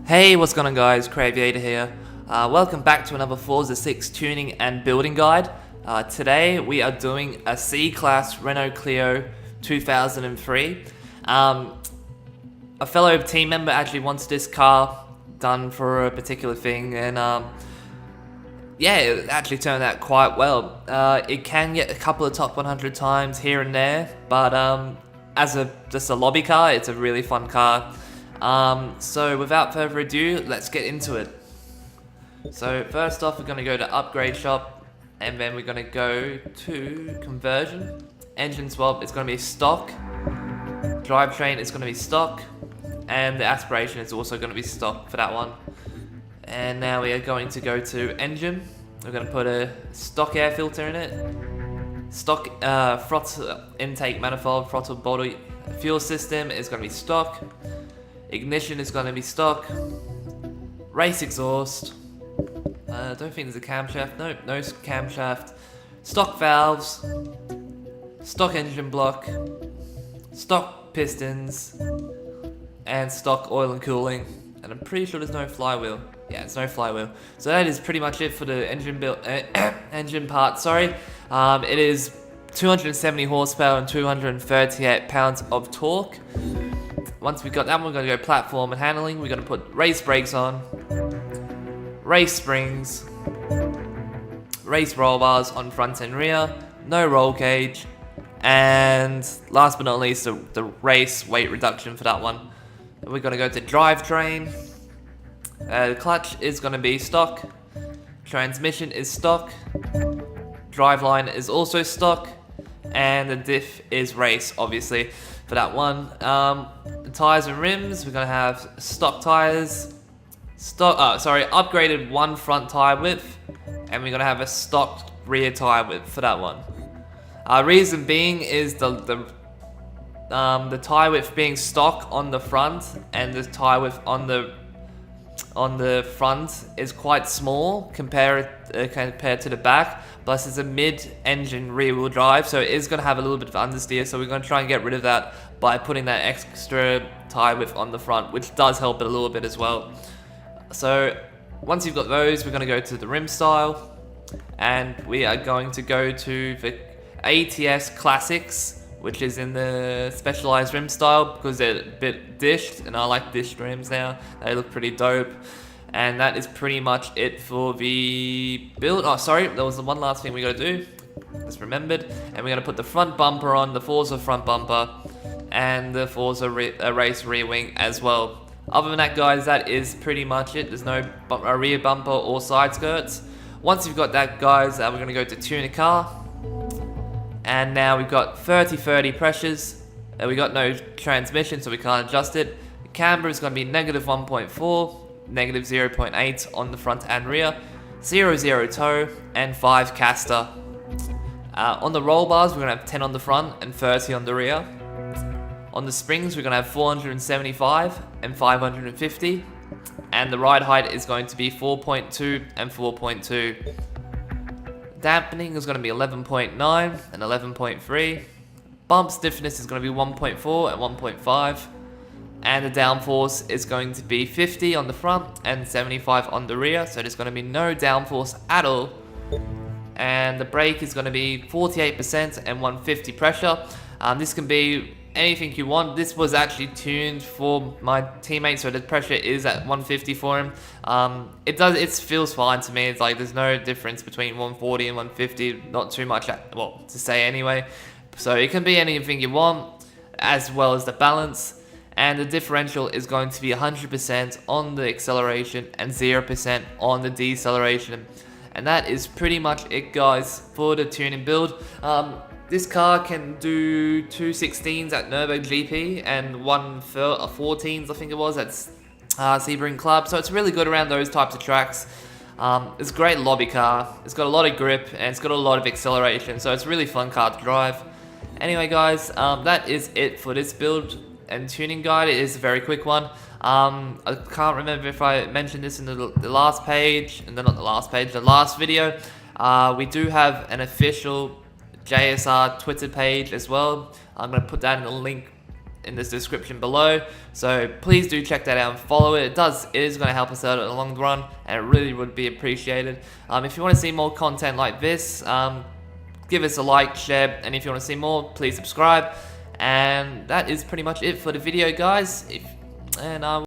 Hey, what's going on guys, Craviator here. Welcome back to another Forza 6 tuning and building guide. Today we are doing a C-Class Renault Clio 2003. A fellow team member actually wants this car done for a particular thing, and yeah, it actually turned out quite well. It can get a couple of top 100 times here and there, but as just a lobby car, it's a really fun car. So without further ado, let's get into it. So first off, we're going to go to upgrade shop, and then we're going to go to conversion. Engine swap, it's going to be stock. Drivetrain is going to be stock, and the aspiration is also going to be stock for that one. And now we are going to go to engine. We're going to put a stock air filter in it. Stock throttle intake manifold, throttle body fuel system is going to be stock. Ignition is going to be stock. Race exhaust. I don't think there's a camshaft. Nope, no camshaft. Stock valves. Stock engine block. Stock pistons. And stock oil and cooling. And I'm pretty sure there's no flywheel. Yeah, it's no flywheel. So that is pretty much it for the engine build, engine part. Sorry. It is 270 horsepower and 238 pounds of torque. Once we've got that, we're going to go platform and handling. We're going to put race brakes on, race springs, race roll bars on front and rear, no roll cage, and last but not least, the race weight reduction for that one. We're going to go to drivetrain. The clutch is going to be stock, transmission is stock, driveline is also stock, and the diff is race, obviously, for that one. The tires and rims, we're going to have stock tires, upgraded one front tire width, and we're going to have a stock rear tire width for that one. Reason being is the tire width being stock on the front, and the tire width on the front is quite small compared to the back. Plus it's a mid-engine rear-wheel drive, so it is going to have a little bit of understeer, so we're going to try and get rid of that by putting that extra tire width on the front, which does help it a little bit as well. So once you've got those, we're going to go to the rim style, and we are going to go to the ATS Classics, which is in the specialized rim style because they're a bit dished, and I like dished rims now. They look pretty dope. And that is pretty much it for the build. Oh, sorry, there was the one last thing we got to do. Just remembered. And we're going to put the front bumper on, the Forza front bumper, and the Forza race rear wing as well. Other than that, guys, that is pretty much it. There's no rear bumper or side skirts. Once you've got that, guys, we're going to go to tune a car. And now we've got 30-30 pressures. We got no transmission, so we can't adjust it. The camber is going to be negative 1.4. Negative 0.8 on the front and rear, 0 toe, and 5 caster. On the roll bars, we're going to have 10 on the front and 30 on the rear. On the springs, we're going to have 475 and 550. And the ride height is going to be 4.2 and 4.2. Dampening is going to be 11.9 and 11.3. Bump stiffness is going to be 1.4 and 1.5. And the downforce is going to be 50 on the front and 75 on the rear, so there's going to be no downforce at all. And the brake is going to be 48% and 150 pressure. This can be anything you want. This was actually tuned for my teammate, so the pressure is at 150 for him. It feels fine to me. It's like there's no difference between 140 and 150, not too much, to say anyway. So it can be anything you want, as well as the balance. And the differential is going to be 100% on the acceleration and 0% on the deceleration. And that is pretty much it, guys, for the tuning build. This car can do 216s at Nürburgring GP and 114s, I think it was, at Sebring Club. So it's really good around those types of tracks. It's a great lobby car. It's got a lot of grip and it's got a lot of acceleration. So it's a really fun car to drive. Anyway, guys, that is it for this build and tuning guide. It is a very quick one. I can't remember if I mentioned this in the last page, and then not the last page, the last video. We do have an official JSR Twitter page as well. I'm going to put that in the link in this description below, so please do check that out and follow it. It is going to help us out in the long run, and it really would be appreciated. If you want to see more content like this, give us a like, share, and if you want to see more, please subscribe. And that is pretty much it for the video, guys. And